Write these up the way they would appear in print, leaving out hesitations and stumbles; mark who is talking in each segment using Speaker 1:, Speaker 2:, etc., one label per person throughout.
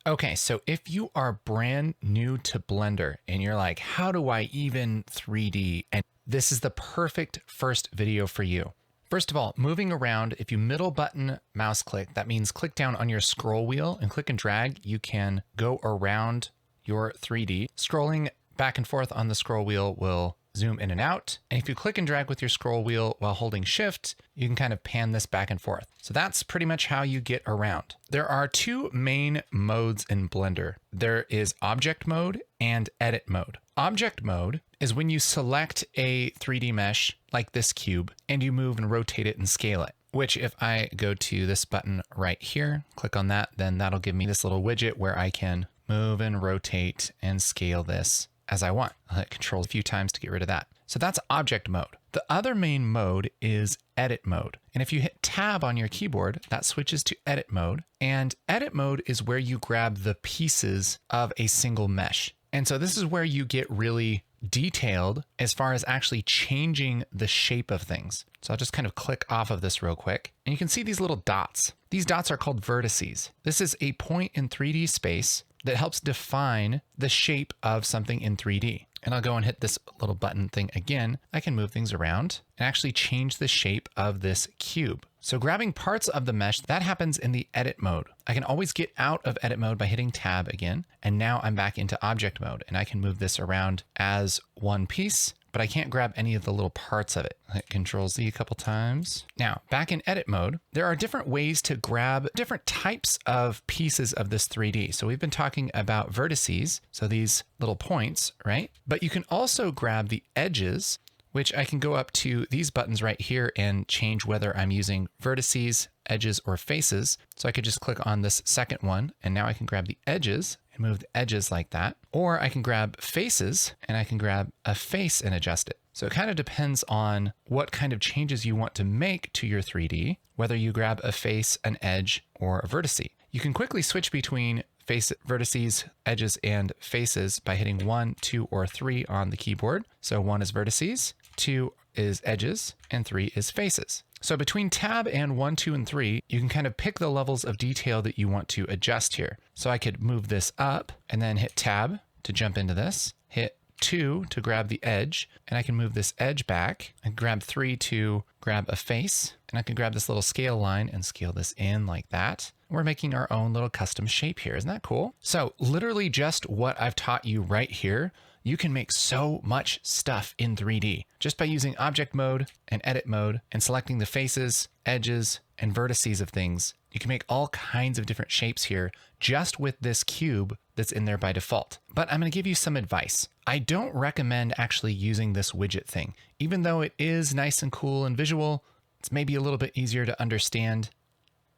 Speaker 1: Okay, so if you are brand new to Blender and you're like, how do I even 3D? And this is the perfect first video for you. First of all, moving around, if you middle button mouse click, that means click down on your scroll wheel and click and drag, you can go around your 3D. Scrolling back and forth on the scroll wheel will zoom in and out. And if you click and drag with your scroll wheel while holding shift, you can kind of pan this back and forth. So that's pretty much how you get around. There are two main modes in Blender. There is object mode and edit mode. Object mode is when you select a 3D mesh like this cube and you move and rotate it and scale it. Which if I go to this button right here, click on that, then that'll give me this little widget where I can move and rotate and scale this as I want. I'll hit Control a few times to get rid of that. So that's object mode. The other main mode is edit mode. And if you hit tab on your keyboard, that switches to edit mode. And edit mode is where you grab the pieces of a single mesh. And so this is where you get really detailed as far as actually changing the shape of things. So I'll just kind of click off of this real quick. And you can see these little dots. These dots are called vertices. This is a point in 3D space that helps define the shape of something in 3D. And I'll go and hit this little button thing again. I can move things around and actually change the shape of this cube. So grabbing parts of the mesh, that happens in the edit mode. I can always get out of edit mode by hitting tab again. And now I'm back into object mode and I can move this around as one piece, but I can't grab any of the little parts of it. Hit Control Z a couple times. Now, back in edit mode, there are different ways to grab different types of pieces of this 3D. So we've been talking about vertices, so these little points, right? But you can also grab the edges, which I can go up to these buttons right here and change whether I'm using vertices, edges, or faces. So I could just click on this second one, and now I can grab the edges and move the edges like that. Or I can grab faces, and I can grab a face and adjust it. So it kind of depends on what kind of changes you want to make to your 3D, whether you grab a face, an edge, or a vertice. You can quickly switch between face, vertices, edges, and faces by hitting 1, 2, or 3 on the keyboard. So 1 is vertices, 2 is edges, and 3 is faces. So between tab and 1, 2, and 3, you can kind of pick the levels of detail that you want to adjust here. So I could move this up and then hit tab to jump into this, hit 2 to grab the edge, and I can move this edge back and grab 3 to grab a face. And I can grab this little scale line and scale this in like that. We're making our own little custom shape here. Isn't that cool? So literally just what I've taught you right here, you can make so much stuff in 3D just by using object mode and edit mode and selecting the faces, edges, and vertices of things. You can make all kinds of different shapes here just with this cube that's in there by default. But I'm going to give you some advice. I don't recommend actually using this widget thing. Even though it is nice and cool and visual, it's maybe a little bit easier to understand,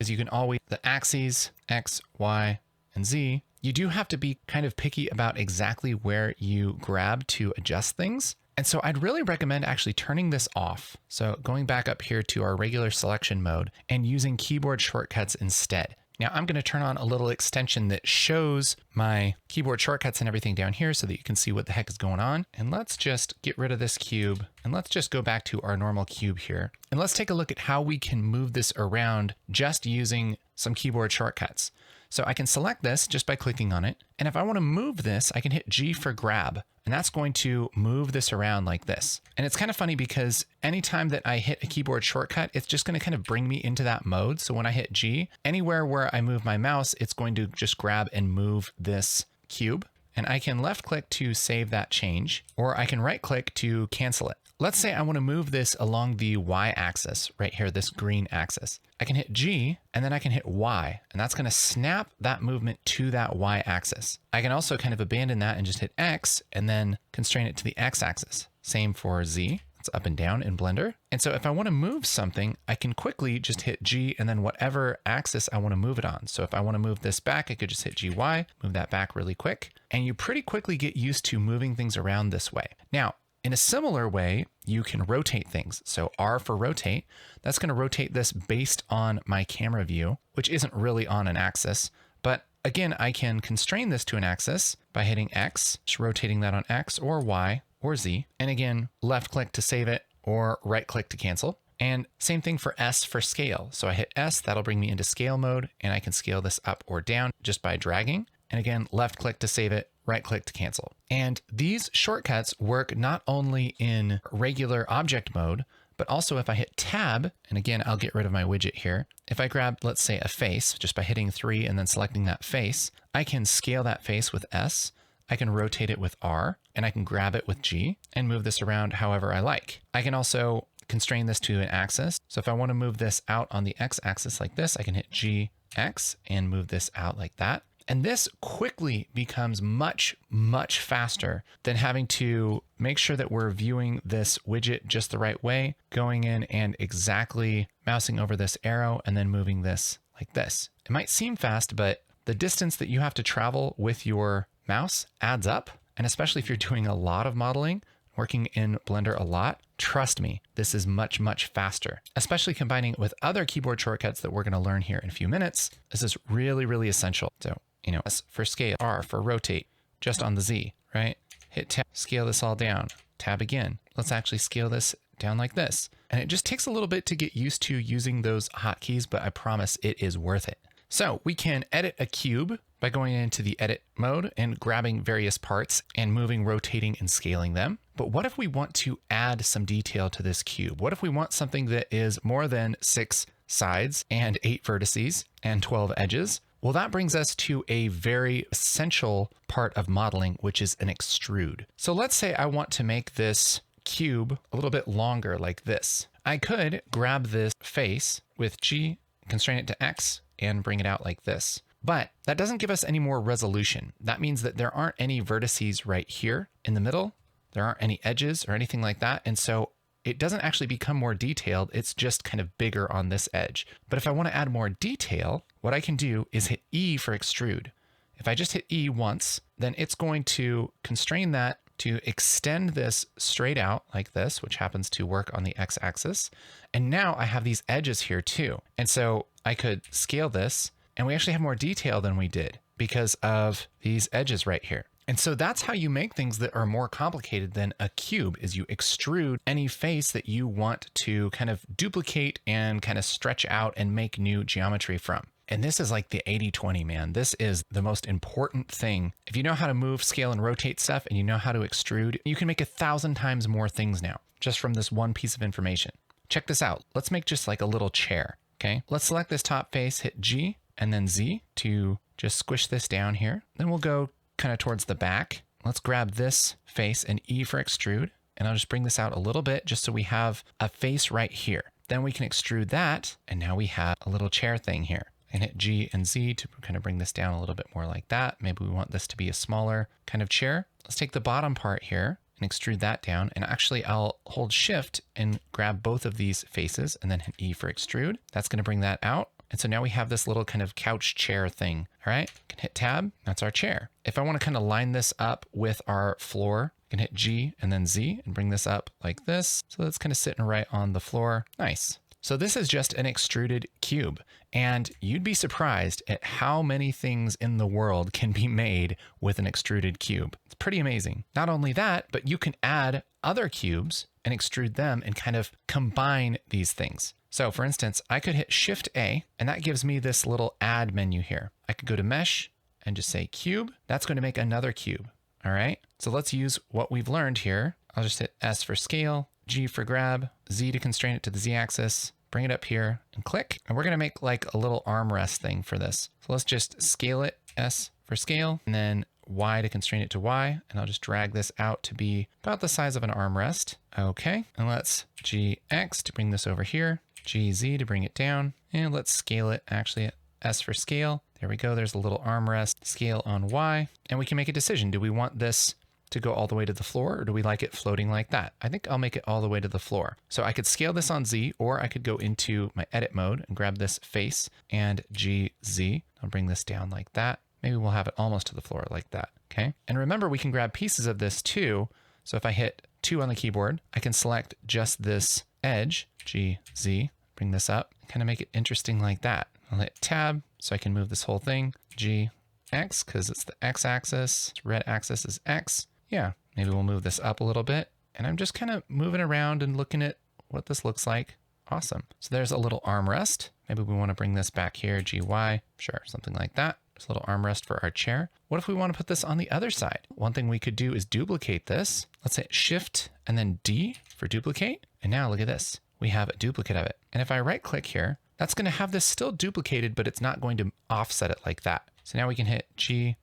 Speaker 1: as you can always, the axes, X, Y, and Z, you do have to be kind of picky about exactly where you grab to adjust things. And so I'd really recommend actually turning this off. So going back up here to our regular selection mode and using keyboard shortcuts instead. Now I'm going to turn on a little extension that shows my keyboard shortcuts and everything down here so that you can see what the heck is going on. And let's just get rid of this cube and let's just go back to our normal cube here. And let's take a look at how we can move this around just using some keyboard shortcuts. So I can select this just by clicking on it. And if I want to move this, I can hit G for grab. And that's going to move this around like this. And it's kind of funny because anytime that I hit a keyboard shortcut, it's just going to kind of bring me into that mode. So when I hit G, anywhere where I move my mouse, it's going to just grab and move this cube. And I can left click to save that change, or I can right click to cancel it. Let's say I want to move this along the Y axis right here, this green axis. I can hit G and then I can hit Y, and that's going to snap that movement to that Y axis. I can also kind of abandon that and just hit X and then constrain it to the X axis. Same for Z. It's up and down in Blender. And so if I want to move something, I can quickly just hit G and then whatever axis I want to move it on. So if I want to move this back, I could just hit GY, move that back really quick. And you pretty quickly get used to moving things around this way. Now, in a similar way, you can rotate things. So R for rotate, that's going to rotate this based on my camera view, which isn't really on an axis. But again, I can constrain this to an axis by hitting X, just rotating that on X or Y or Z. And again, left click to save it or right click to cancel. And same thing for S for scale. So I hit S, that'll bring me into scale mode, and I can scale this up or down just by dragging. And again, left click to save it, right click to cancel. And these shortcuts work not only in regular object mode, but also if I hit tab, and again, I'll get rid of my widget here. If I grab, let's say, a face, just by hitting 3 and then selecting that face, I can scale that face with S, I can rotate it with R, and I can grab it with G and move this around however I like. I can also constrain this to an axis. So if I want to move this out on the X axis like this, I can hit GX and move this out like that. And this quickly becomes much, much faster than having to make sure that we're viewing this widget just the right way, going in and exactly mousing over this arrow and then moving this like this. It might seem fast, but the distance that you have to travel with your mouse adds up. And especially if you're doing a lot of modeling, working in Blender a lot, trust me, this is much, much faster, especially combining it with other keyboard shortcuts that we're going to learn here in a few minutes. This is really, really essential. So, you know, S for scale, R for rotate, just on the Z, right? Hit tab, scale this all down, tab again. Let's actually scale this down like this. And it just takes a little bit to get used to using those hotkeys, but I promise it is worth it. So we can edit a cube by going into the edit mode and grabbing various parts and moving, rotating, and scaling them. But what if we want to add some detail to this cube? What if we want something that is more than 6 sides and 8 vertices and 12 edges? Well, that brings us to a very essential part of modeling, which is an extrude. So let's say I want to make this cube a little bit longer like this. I could grab this face with G, constrain it to X, and bring it out like this. But that doesn't give us any more resolution. That means that there aren't any vertices right here in the middle. There aren't any edges or anything like that. And so it doesn't actually become more detailed. It's just kind of bigger on this edge. But if I want to add more detail, what I can do is hit E for extrude. If I just hit E once, then it's going to constrain that to extend this straight out like this, which happens to work on the X axis. And now I have these edges here too. And so I could scale this, and we actually have more detail than we did because of these edges right here. And so that's how you make things that are more complicated than a cube, is you extrude any face that you want to kind of duplicate and kind of stretch out and make new geometry from. And this is like the 80-20, man. This is the most important thing. If you know how to move, scale, and rotate stuff, and you know how to extrude, you can make 1,000 times more things now, just from this one piece of information. Check this out. Let's make just like a little chair, okay? Let's select this top face, hit G, and then Z to just squish this down here. Then we'll go kind of towards the back. Let's grab this face and E for extrude. And I'll just bring this out a little bit just so we have a face right here. Then we can extrude that. And now we have a little chair thing here. And hit G and Z to kind of bring this down a little bit more like that. Maybe we want this to be a smaller kind of chair. Let's take the bottom part here and extrude that down. And actually I'll hold Shift and grab both of these faces and then hit E for extrude. That's going to bring that out. And so now we have this little kind of couch chair thing. All right, can hit tab, that's our chair. If I want to kind of line this up with our floor, I can hit G and then Z and bring this up like this. So that's kind of sitting right on the floor. Nice. So this is just an extruded cube, and you'd be surprised at how many things in the world can be made with an extruded cube. It's pretty amazing. Not only that, but you can add other cubes and extrude them and kind of combine these things. So for instance, I could hit Shift A, and that gives me this little add menu here. I could go to mesh and just say cube. That's going to make another cube. All right. So let's use what we've learned here. I'll just hit S for scale, G for grab, Z to constrain it to the Z axis, bring it up here and click. And we're going to make like a little armrest thing for this. So let's just scale it, S for scale, and then Y to constrain it to Y. And I'll just drag this out to be about the size of an armrest. Okay. And let's GX to bring this over here. GZ to bring it down, and let's scale it actually S for scale. There we go. There's a little armrest scale on Y, and we can make a decision. Do we want this to go all the way to the floor, or do we like it floating like that? I think I'll make it all the way to the floor. So I could scale this on Z, or I could go into my edit mode and grab this face and GZ. I'll bring this down like that. Maybe we'll have it almost to the floor like that. Okay. And remember, we can grab pieces of this too. So if I hit 2 on the keyboard, I can select just this edge, GZ, bring this up, kind of make it interesting like that. I'll hit tab so I can move this whole thing, GX, because it's the X axis, red axis is X. Yeah, maybe we'll move this up a little bit. And I'm just kind of moving around and looking at what this looks like. Awesome. So there's a little armrest. Maybe we want to bring this back here, GY, sure, something like that. There's a little armrest for our chair. What if we want to put this on the other side? One thing we could do is duplicate this. Let's hit Shift and then D for duplicate. And now look at this. We have a duplicate of it. And if I right click here, that's going to have this still duplicated, but it's not going to offset it like that. So now we can hit G,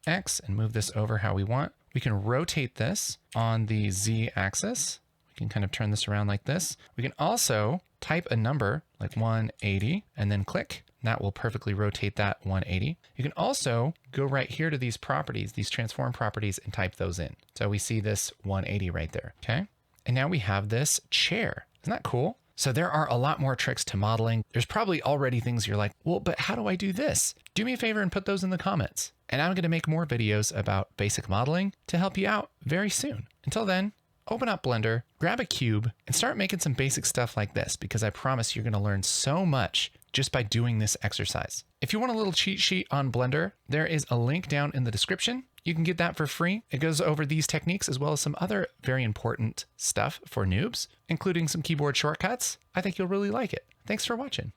Speaker 1: X and move this over how we want. We can rotate this on the Z axis. We can kind of turn this around like this. We can also type a number like 180 and then click. That will perfectly rotate that 180. You can also go right here to these properties, these transform properties, and type those in. So we see this 180 right there. Okay. And now we have this chair. Isn't that cool? So there are a lot more tricks to modeling. There's probably already things you're like, well, but how do I do this? Do me a favor and put those in the comments. And I'm going to make more videos about basic modeling to help you out very soon. Until then, open up Blender, grab a cube, and start making some basic stuff like this, because I promise you're going to learn so much just by doing this exercise. If you want a little cheat sheet on Blender, there is a link down in the description. You can get that for free. It goes over these techniques as well as some other very important stuff for noobs, including some keyboard shortcuts. I think you'll really like it. Thanks for watching.